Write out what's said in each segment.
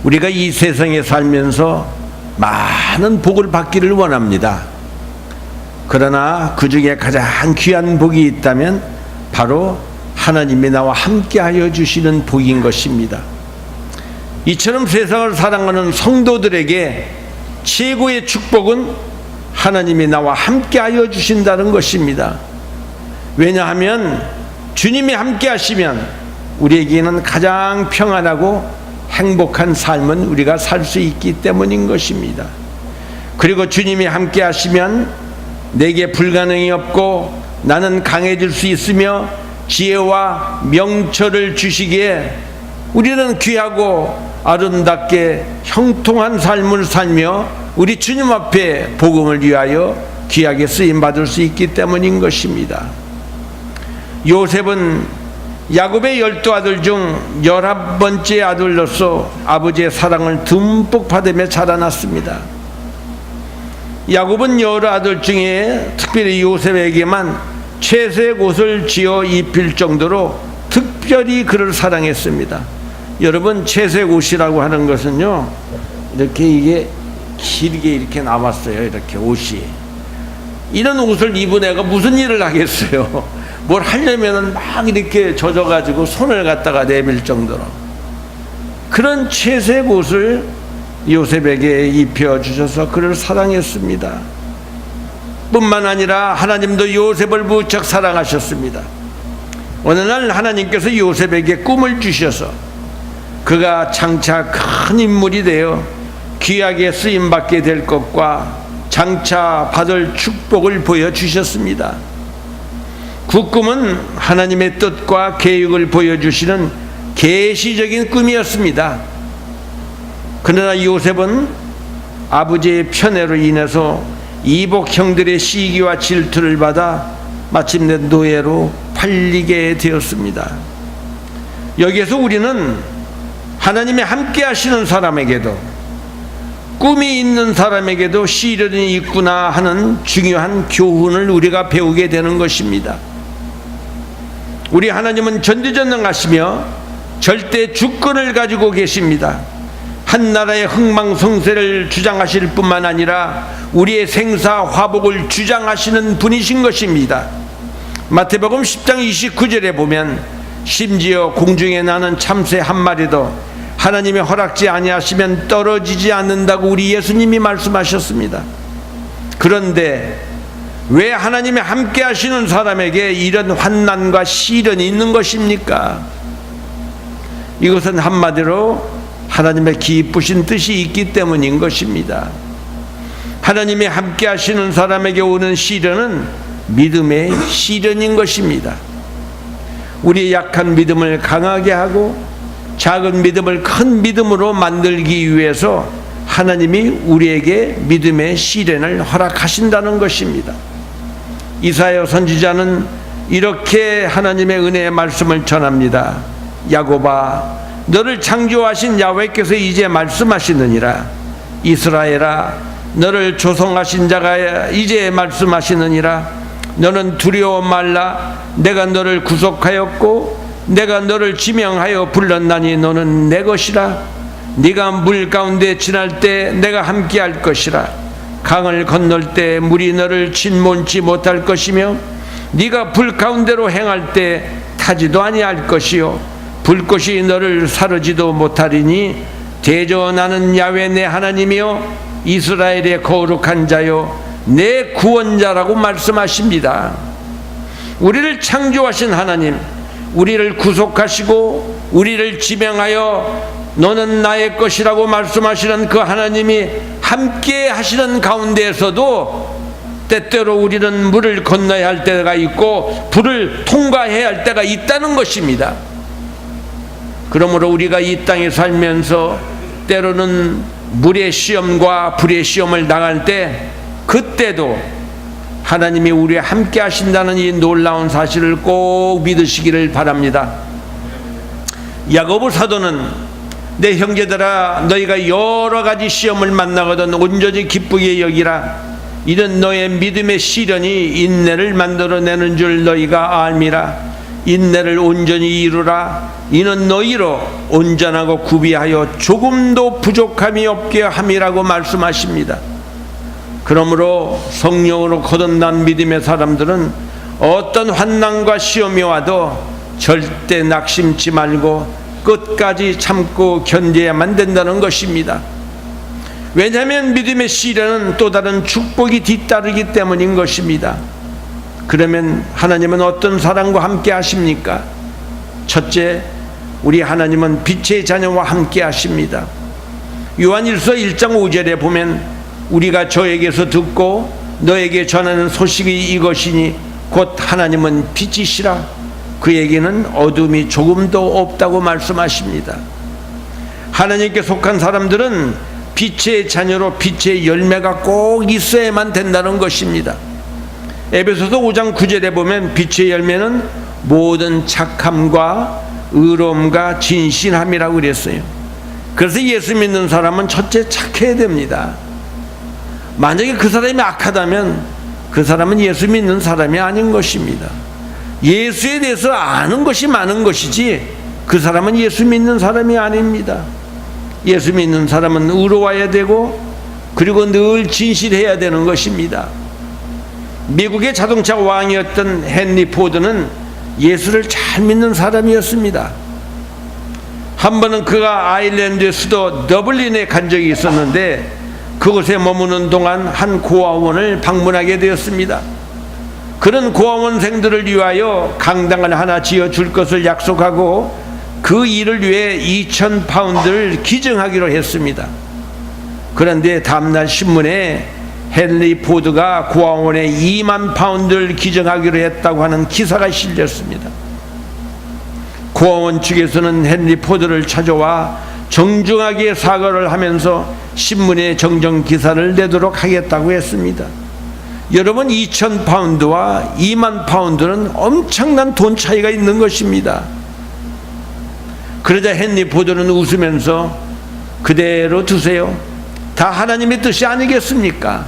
우리가 이 세상에 살면서 많은 복을 받기를 원합니다. 그러나 그 중에 가장 귀한 복이 있다면 바로 하나님이 나와 함께하여 주시는 복인 것입니다. 이처럼 세상을 살아가는 성도들에게 최고의 축복은 하나님이 나와 함께하여 주신다는 것입니다. 왜냐하면 주님이 함께하시면 우리에게는 가장 평안하고 행복한 삶은 우리가 살 수 있기 때문인 것입니다. 그리고 주님이 함께하시면 내게 불가능이 없고 나는 강해질 수 있으며 지혜와 명철을 주시기에 우리는 귀하고 아름답게 형통한 삶을 살며 우리 주님 앞에 복음을 위하여 귀하게 쓰임받을 수 있기 때문인 것입니다. 요셉은 야곱의 12아들 중 11번째 아들로서 아버지의 사랑을 듬뿍 받으며 자라났습니다. 야곱은 여러 아들 중에 특별히 요셉에게만 채색 옷을 지어 입힐 정도로 특별히 그를 사랑했습니다. 여러분, 채색 옷이라고 하는 것은요, 이렇게 이게 길게 이렇게 나왔어요. 이렇게 옷이. 이런 옷을 입은 애가 무슨 일을 하겠어요? 뭘 하려면은 막 이렇게 젖어가지고 손을 갖다가 내밀 정도로 그런 채색 옷을 요셉에게 입혀주셔서 그를 사랑했습니다. 뿐만 아니라 하나님도 요셉을 무척 사랑하셨습니다. 어느 날 하나님께서 요셉에게 꿈을 주셔서 그가 장차 큰 인물이 되어 귀하게 쓰임받게 될 것과 장차 받을 축복을 보여주셨습니다. 그 꿈은 하나님의 뜻과 계획을 보여주시는 계시적인 꿈이었습니다. 그러나 요셉은 아버지의 편애로 인해서 이복 형들의 시기와 질투를 받아 마침내 노예로 팔리게 되었습니다. 여기에서 우리는 하나님이 함께 하시는 사람에게도 꿈이 있는 사람에게도 시련이 있구나 하는 중요한 교훈을 우리가 배우게 되는 것입니다. 우리 하나님은 전지전능하시며 절대 주권을 가지고 계십니다. 한 나라의 흥망성쇠를 주장하실 뿐만 아니라 우리의 생사 화복을 주장하시는 분이신 것입니다. 마태복음 10장 29절에 보면 심지어 공중에 나는 참새 한 마리도 하나님의 허락지 아니하시면 떨어지지 않는다고 우리 예수님이 말씀하셨습니다. 그런데 왜 하나님이 함께 하시는 사람에게 이런 환난과 시련이 있는 것입니까? 이것은 한마디로 하나님의 기쁘신 뜻이 있기 때문인 것입니다. 하나님이 함께 하시는 사람에게 오는 시련은 믿음의 시련인 것입니다. 우리의 약한 믿음을 강하게 하고 작은 믿음을 큰 믿음으로 만들기 위해서 하나님이 우리에게 믿음의 시련을 허락하신다는 것입니다. 이사야 선지자는 이렇게 하나님의 은혜의 말씀을 전합니다. 야곱아, 너를 창조하신 야훼께서 이제 말씀하시느니라. 이스라엘아, 너를 조성하신 자가 이제 말씀하시느니라. 너는 두려워 말라. 내가 너를 구속하였고 내가 너를 지명하여 불렀나니 너는 내 것이라. 네가 물 가운데 지날 때 내가 함께할 것이라. 강을 건널 때 물이 너를 침몰치 못할 것이며 네가 불 가운데로 행할 때 타지도 아니할 것이요 불꽃이 너를 사르지도 못하리니 대저 나는 야훼 내 하나님이요 이스라엘의 거룩한 자요 내 구원자라고 말씀하십니다. 우리를 창조하신 하나님, 우리를 구속하시고 우리를 지명하여 너는 나의 것이라고 말씀하시는 그 하나님이 함께 하시는 가운데에서도 때때로 우리는 물을 건너야 할 때가 있고 불을 통과해야 할 때가 있다는 것입니다. 그러므로 우리가 이 땅에 살면서 때로는 물의 시험과 불의 시험을 당할 때 그때도 하나님이 우리와 함께 하신다는 이 놀라운 사실을 꼭 믿으시기를 바랍니다. 야고보 사도는 내 형제들아 너희가 여러 가지 시험을 만나거든 온전히 기쁘게 여기라. 이는 너의 믿음의 시련이 인내를 만들어내는 줄 너희가 알미라. 인내를 온전히 이루라. 이는 너희로 온전하고 구비하여 조금도 부족함이 없게 함이라고 말씀하십니다. 그러므로 성령으로 거듭난 믿음의 사람들은 어떤 환난과 시험이 와도 절대 낙심치 말고 끝까지 참고 견뎌야만 된다는 것입니다. 왜냐하면 믿음의 시련은 또 다른 축복이 뒤따르기 때문인 것입니다. 그러면 하나님은 어떤 사람과 함께 하십니까? 첫째, 우리 하나님은 빛의 자녀와 함께 하십니다. 요한일서 1장 5절에 보면 우리가 저에게서 듣고 너에게 전하는 소식이 이것이니 곧 하나님은 빛이시라. 그에게는 어둠이 조금도 없다고 말씀하십니다. 하나님께 속한 사람들은 빛의 자녀로 빛의 열매가 꼭 있어야만 된다는 것입니다. 에베소서 5장 9절에 보면 빛의 열매는 모든 착함과 의로움과 진실함이라고 그랬어요. 그래서 예수 믿는 사람은 첫째 착해야 됩니다. 만약에 그 사람이 악하다면 그 사람은 예수 믿는 사람이 아닌 것입니다. 예수에 대해서 아는 것이 많은 것이지 그 사람은 예수 믿는 사람이 아닙니다. 예수 믿는 사람은 의로워야 되고 그리고 늘 진실해야 되는 것입니다. 미국의 자동차 왕이었던 헨리 포드는 예수를 잘 믿는 사람이었습니다. 한 번은 그가 아일랜드의 수도 더블린에 간 적이 있었는데 그곳에 머무는 동안 한 고아원을 방문하게 되었습니다. 그런 고아원생들을 위하여 강당을 하나 지어줄 것을 약속하고 그 일을 위해 2,000파운드를 기증하기로 했습니다. 그런데 다음날 신문에 헨리 포드가 고아원에 2만 파운드를 기증하기로 했다고 하는 기사가 실렸습니다. 고아원 측에서는 헨리 포드를 찾아와 정중하게 사과를 하면서 신문에 정정 기사를 내도록 하겠다고 했습니다. 여러분, 2,000파운드와 2만 파운드는 엄청난 돈 차이가 있는 것입니다. 그러자 헨리 포드는 웃으면서 그대로 두세요. 다 하나님의 뜻이 아니겠습니까?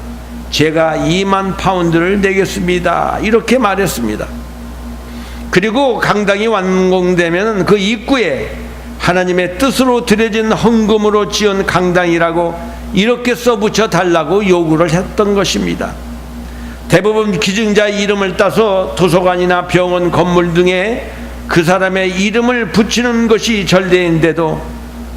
제가 2만 파운드를 내겠습니다. 이렇게 말했습니다. 그리고 강당이 완공되면 그 입구에 하나님의 뜻으로 드려진 헌금으로 지은 강당이라고 이렇게 써붙여 달라고 요구를 했던 것입니다. 대부분 기증자의 이름을 따서 도서관이나 병원 건물 등에 그 사람의 이름을 붙이는 것이 전례인데도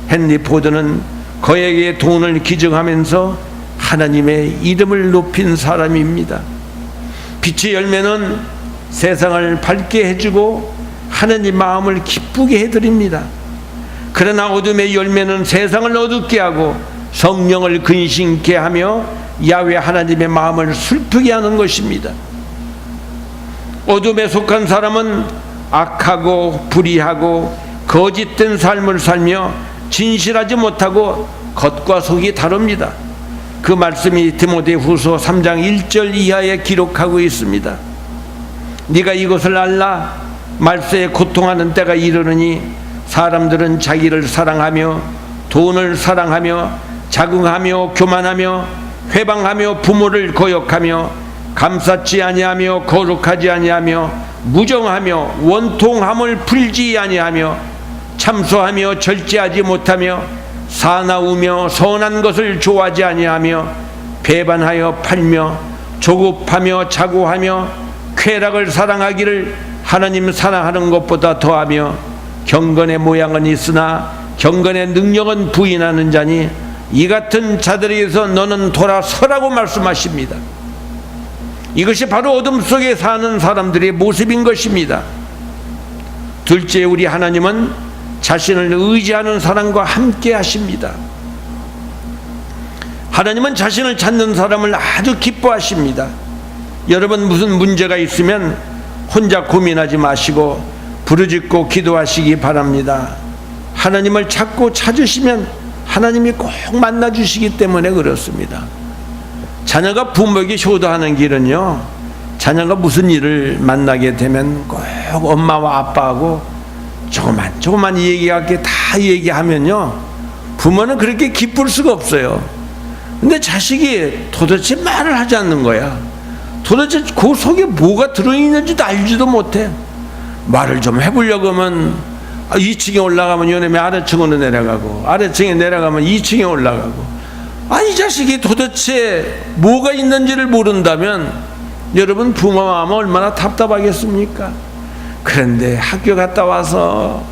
헨리 포드는 그에게 돈을 기증하면서 하나님의 이름을 높인 사람입니다. 빛의 열매는 세상을 밝게 해주고 하나님 마음을 기쁘게 해드립니다. 그러나 어둠의 열매는 세상을 어둡게 하고 성령을 근심케 하며 야훼 하나님의 마음을 슬프게 하는 것입니다. 어둠에 속한 사람은 악하고 불의하고 거짓된 삶을 살며 진실하지 못하고 겉과 속이 다릅니다. 그 말씀이 디모데후서 3장 1절 이하에 기록하고 있습니다. 네가 이것을 알라. 말세에 고통하는 때가 이르느니 사람들은 자기를 사랑하며 돈을 사랑하며 자긍하며 교만하며 회방하며 부모를 거역하며 감쌌지 아니하며 거룩하지 아니하며 무정하며 원통함을 풀지 아니하며 참소하며 절제하지 못하며 사나우며 선한 것을 좋아하지 아니하며 배반하여 팔며 조급하며 자고하며 쾌락을 사랑하기를 하나님 사랑하는 것보다 더하며 경건의 모양은 있으나 경건의 능력은 부인하는 자니 이 같은 자들에게서 너는 돌아서라고 말씀하십니다. 이것이 바로 어둠 속에 사는 사람들의 모습인 것입니다. 둘째, 우리 하나님은 자신을 의지하는 사람과 함께 하십니다. 하나님은 자신을 찾는 사람을 아주 기뻐하십니다. 여러분, 무슨 문제가 있으면 혼자 고민하지 마시고 부르짖고 기도하시기 바랍니다. 하나님을 찾고 찾으시면 하나님이 꼭 만나주시기 때문에 그렇습니다. 자녀가 부모에게 효도하는 길은요, 자녀가 무슨 일을 만나게 되면 꼭 엄마와 아빠하고 조그만 얘기하게 다 얘기하면요, 부모는 그렇게 기쁠 수가 없어요. 근데 자식이 도대체 말을 하지 않는 거야. 도대체 그 속에 뭐가 들어있는지도 알지도 못해. 말을 좀 해보려고 하면 2층에 올라가면 요놈이 아래층으로 내려가고, 아래층에 내려가면 2층에 올라가고, 이 자식이 도대체 뭐가 있는지를 모른다면 여러분 부모 마음은 얼마나 답답하겠습니까? 그런데 학교 갔다 와서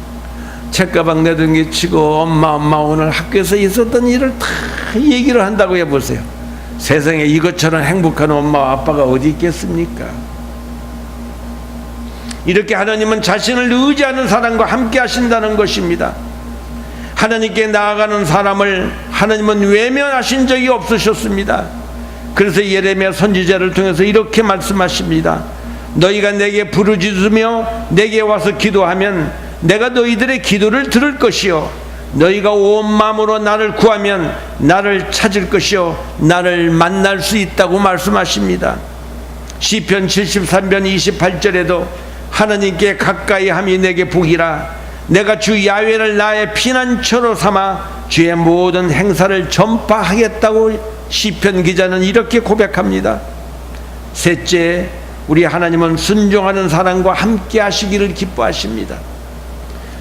책가방 내던기치고 엄마 오늘 학교에서 있었던 일을 다 얘기를 한다고 해보세요. 세상에 이것처럼 행복한 엄마와 아빠가 어디 있겠습니까? 이렇게 하나님은 자신을 의지하는 사람과 함께 하신다는 것입니다. 하나님께 나아가는 사람을 하나님은 외면하신 적이 없으셨습니다. 그래서 예레미야 선지자를 통해서 이렇게 말씀하십니다. 너희가 내게 부르짖으며 내게 와서 기도하면 내가 너희들의 기도를 들을 것이요 너희가 온 마음으로 나를 구하면 나를 찾을 것이요 나를 만날 수 있다고 말씀하십니다. 시편 73편 28절에도 하나님께 가까이 함이 내게 복이라 내가 주 야훼를 나의 피난처로 삼아 주의 모든 행사를 전파하겠다고 시편 기자는 이렇게 고백합니다. 셋째, 우리 하나님은 순종하는 사람과 함께 하시기를 기뻐하십니다.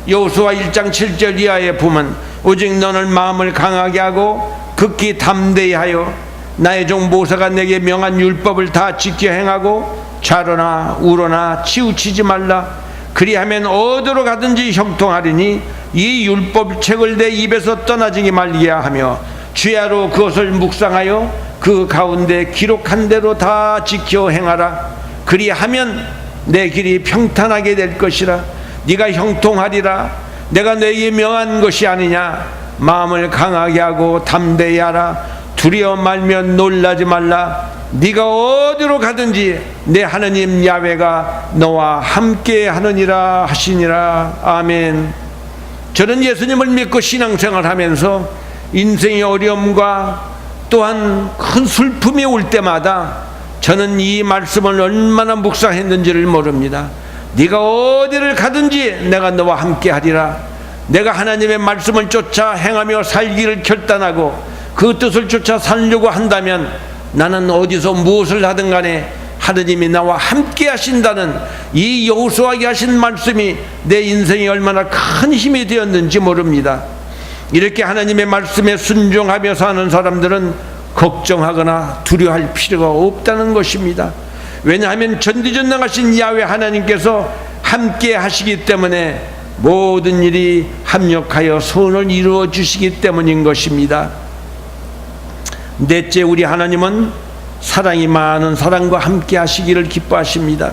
여호수아 1장 7절 이하에 보면 오직 너는 마음을 강하게 하고 극히 담대히 하여 나의 종 모세가 내게 명한 율법을 다 지켜 행하고 좌로나 우로나 치우치지 말라. 그리하면 어디로 가든지 형통하리니 이 율법책을 내 입에서 떠나지 말게 하며 주야로 그것을 묵상하여 그 가운데 기록한 대로 다 지켜 행하라. 그리하면 내 길이 평탄하게 될 것이라. 네가 형통하리라. 내가 너에게 명한 것이 아니냐. 마음을 강하게 하고 담대히 하라. 두려워 말며 놀라지 말라. 네가 어디로 가든지 내 하나님 야훼가 너와 함께 하느니라 하시니라. 아멘. 저는 예수님을 믿고 신앙생활하면서 인생의 어려움과 또한 큰 슬픔이 올 때마다 저는 이 말씀을 얼마나 묵상했는지를 모릅니다. 네가 어디를 가든지 내가 너와 함께 하리라. 내가 하나님의 말씀을 쫓아 행하며 살기를 결단하고 그 뜻을 쫓아 살려고 한다면 나는 어디서 무엇을 하든 간에 하느님이 나와 함께 하신다는 이 여호수아에게 하신 말씀이 내 인생에 얼마나 큰 힘이 되었는지 모릅니다. 이렇게 하나님의 말씀에 순종하며 사는 사람들은 걱정하거나 두려워할 필요가 없다는 것입니다. 왜냐하면 전지전능하신 야훼 하나님께서 함께 하시기 때문에 모든 일이 합력하여 선을 이루어 주시기 때문인 것입니다. 넷째, 우리 하나님은 사랑이 많은 사람과 함께 하시기를 기뻐하십니다.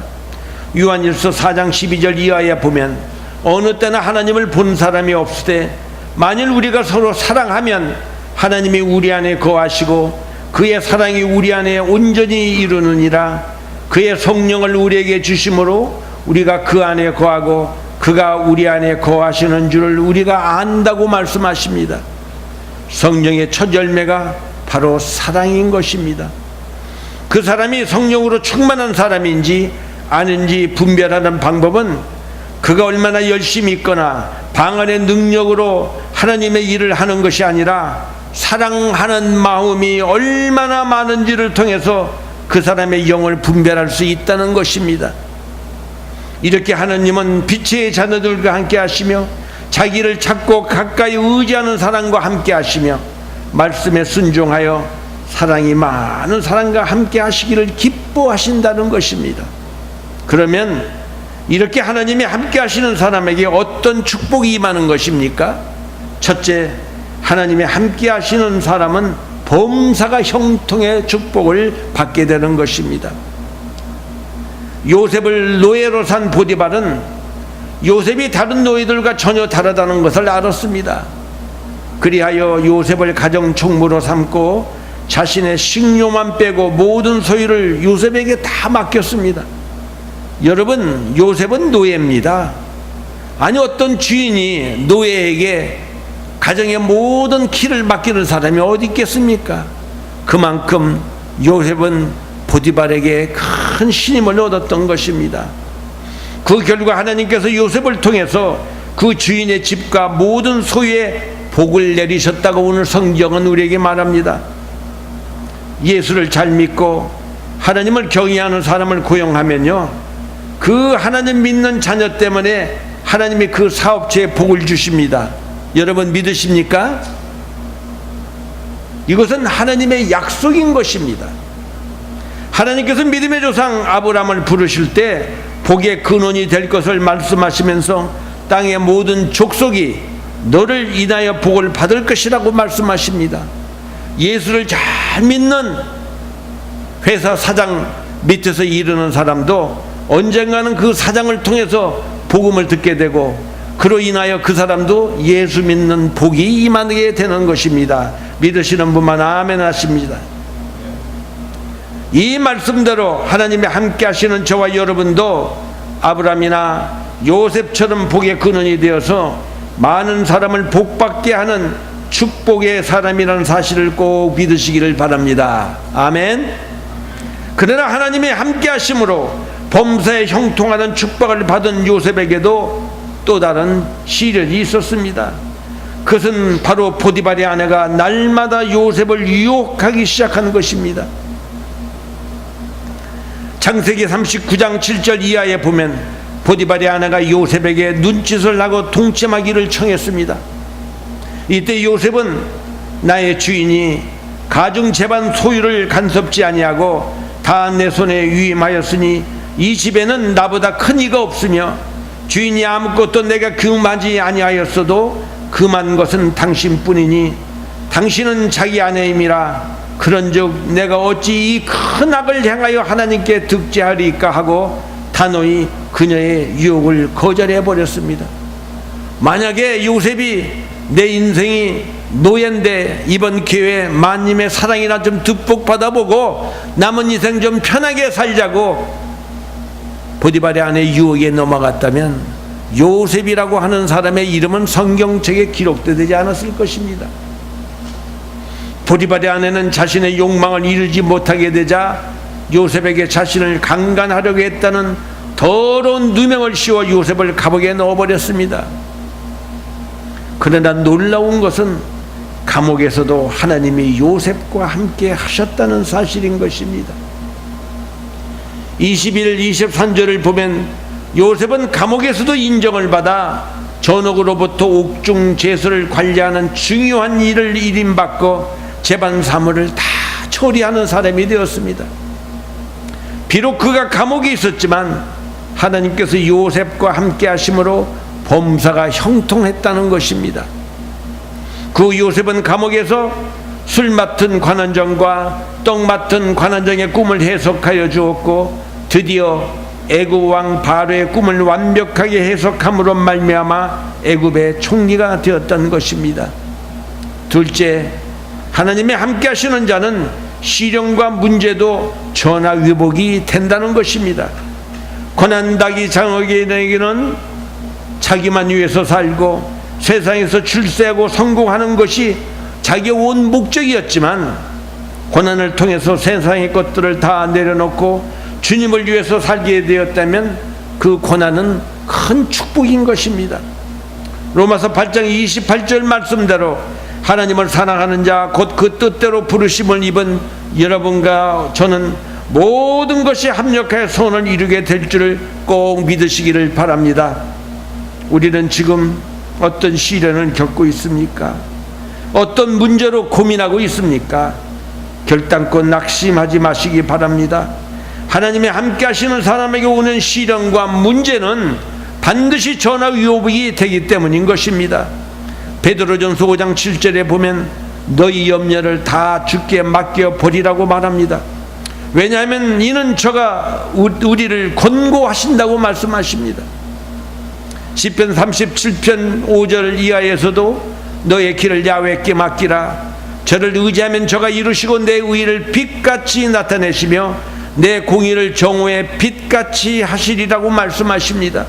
요한일서 4장 12절 이하에 보면 어느 때나 하나님을 본 사람이 없으되 만일 우리가 서로 사랑하면 하나님이 우리 안에 거하시고 그의 사랑이 우리 안에 온전히 이루느니라. 그의 성령을 우리에게 주심으로 우리가 그 안에 거하고 그가 우리 안에 거하시는 줄을 우리가 안다고 말씀하십니다. 성령의 첫 열매가 바로 사랑인 것입니다. 그 사람이 성령으로 충만한 사람인지 아닌지 분별하는 방법은 그가 얼마나 열심히 있거나 방언의 능력으로 하나님의 일을 하는 것이 아니라 사랑하는 마음이 얼마나 많은지를 통해서 그 사람의 영을 분별할 수 있다는 것입니다. 이렇게 하나님은 빛의 자녀들과 함께 하시며 자기를 찾고 가까이 의지하는 사람과 함께 하시며 말씀에 순종하여 사랑이 많은 사람과 함께 하시기를 기뻐하신다는 것입니다. 그러면 이렇게 하나님이 함께 하시는 사람에게 어떤 축복이 임하는 것입니까? 첫째, 하나님이 함께 하시는 사람은 범사가 형통의 축복을 받게 되는 것입니다. 요셉을 노예로 산 보디발은 요셉이 다른 노예들과 전혀 다르다는 것을 알았습니다. 그리하여 요셉을 가정 총무로 삼고 자신의 식료만 빼고 모든 소유를 요셉에게 다 맡겼습니다. 여러분, 요셉은 노예입니다. 아니, 어떤 주인이 노예에게 가정의 모든 키를 맡기는 사람이 어디 있겠습니까? 그만큼 요셉은 보디발에게 큰 신임을 얻었던 것입니다. 그 결과 하나님께서 요셉을 통해서 그 주인의 집과 모든 소유에 복을 내리셨다고 오늘 성경은 우리에게 말합니다. 예수를 잘 믿고 하나님을 경외하는 사람을 고용하면요, 그 하나님 믿는 자녀 때문에 하나님이 그 사업체에 복을 주십니다. 여러분 믿으십니까? 이것은 하나님의 약속인 것입니다. 하나님께서 믿음의 조상 아브라함을 부르실 때 복의 근원이 될 것을 말씀하시면서 땅의 모든 족속이 너를 인하여 복을 받을 것이라고 말씀하십니다. 예수를 잘 믿는 회사 사장 밑에서 이르는 사람도 언젠가는 그 사장을 통해서 복음을 듣게 되고 그로 인하여 그 사람도 예수 믿는 복이 임하게 되는 것입니다. 믿으시는 분만 아멘 하십니다. 이 말씀대로 하나님이 함께 하시는 저와 여러분도 아브라함이나 요셉처럼 복의 근원이 되어서 많은 사람을 복받게 하는 축복의 사람이라는 사실을 꼭 믿으시기를 바랍니다. 아멘. 그러나 하나님이 함께 하심으로 범사에 형통하는 축복을 받은 요셉에게도 또 다른 시련이 있었습니다. 그것은 바로 보디발의 아내가 날마다 요셉을 유혹하기 시작한 것입니다. 창세기 39장 7절 이하에 보면 보디발의 아내가 요셉에게 눈짓을 하고 동침하기를 청했습니다. 이때 요셉은 나의 주인이 가정 재반 소유를 간섭지 아니하고 다 내 손에 위임하였으니 이 집에는 나보다 큰 이가 없으며 주인이 아무것도 내가 금하지 아니하였어도 금한 것은 당신뿐이니 당신은 자기 아내임이라 그런즉 내가 어찌 이 큰 악을 향하여 하나님께 득제하리까 하고 단호히 그녀의 유혹을 거절해 버렸습니다. 만약에 요셉이 내 인생이 노예인데 이번 기회에 마님의 사랑이나 좀 듬뿍 받아보고 남은 인생 좀 편하게 살자고 보디발의 아내 유혹에 넘어갔다면 요셉이라고 하는 사람의 이름은 성경책에 기록되지 않았을 것입니다. 보디발의 아내는 자신의 욕망을 이루지 못하게 되자 요셉에게 자신을 강간하려고 했다는 더러운 누명을 씌워 요셉을 감옥에 넣어버렸습니다. 그러나 놀라운 것은 감옥에서도 하나님이 요셉과 함께 하셨다는 사실인 것입니다. 21, 23절을 보면 요셉은 감옥에서도 인정을 받아 전옥으로부터 옥중 제소를 관리하는 중요한 일을 일임받고 재반 사무를 다 처리하는 사람이 되었습니다. 비록 그가 감옥에 있었지만 하나님께서 요셉과 함께 하심으로 범사가 형통했다는 것입니다. 그 요셉은 감옥에서 술 맡은 관원장과 떡 맡은 관원장의 꿈을 해석하여 주었고 드디어 애굽 왕 바로의 꿈을 완벽하게 해석함으로 말미암아 애굽의 총리가 되었던 것입니다. 둘째, 하나님이 함께 하시는 자는 시련과 문제도 전화위복이 된다는 것입니다. 고난당이 장어에게는 자기만 위해서 살고 세상에서 출세하고 성공하는 것이 자기의 온 목적이었지만 고난을 통해서 세상의 것들을 다 내려놓고 주님을 위해서 살게 되었다면 그 고난은 큰 축복인 것입니다. 로마서 8장 28절 말씀대로 하나님을 사랑하는 자 곧 그 뜻대로 부르심을 입은 여러분과 저는 모든 것이 합력하여 소원을 이루게 될 줄을 꼭 믿으시기를 바랍니다. 우리는 지금 어떤 시련을 겪고 있습니까? 어떤 문제로 고민하고 있습니까? 결단코 낙심하지 마시기 바랍니다. 하나님이 함께 하시는 사람에게 오는 시련과 문제는 반드시 전화위복이 되기 때문인 것입니다. 베드로전서 5장 7절에 보면 너희 염려를 다 주께 맡겨 버리라고 말합니다. 왜냐하면 이는 저가 우리를 권고하신다고 말씀하십니다. 시편 37편 5절 이하에서도 너의 길을 야훼께 맡기라. 저를 의지하면 저가 이루시고 내 의를 빛같이 나타내시며 내 공의를 정오의 빛같이 하시리라고 말씀하십니다.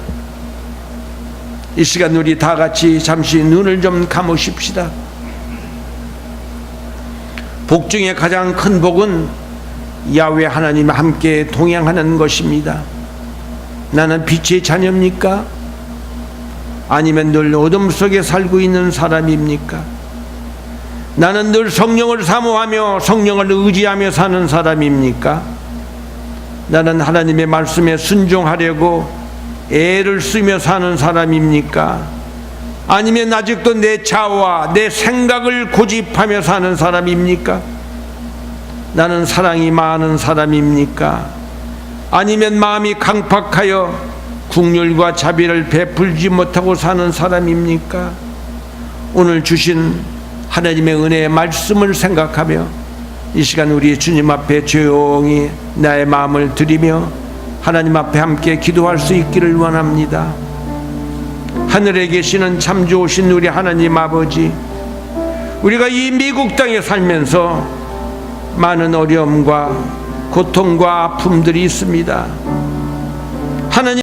이 시간 우리 다 같이 잠시 눈을 좀 감으십시다. 복 중에 가장 큰 복은 야훼 하나님과 함께 동행하는 것입니다. 나는 빛의 자녀입니까? 아니면 늘 어둠 속에 살고 있는 사람입니까? 나는 늘 성령을 사모하며 성령을 의지하며 사는 사람입니까? 나는 하나님의 말씀에 순종하려고 애를 쓰며 사는 사람입니까? 아니면 아직도 내 자아와 내 생각을 고집하며 사는 사람입니까? 나는 사랑이 많은 사람입니까? 아니면 마음이 강팍하여 국률과 자비를 베풀지 못하고 사는 사람입니까? 오늘 주신 하나님의 은혜의 말씀을 생각하며 이 시간 우리 주님 앞에 조용히 나의 마음을 드리며 하나님 앞에 함께 기도할 수 있기를 원합니다. 하늘에 계시는 참 좋으신 우리 하나님 아버지, 우리가 이 미국 땅에 살면서 많은 어려움과 고통과 아픔들이 있습니다. 하나님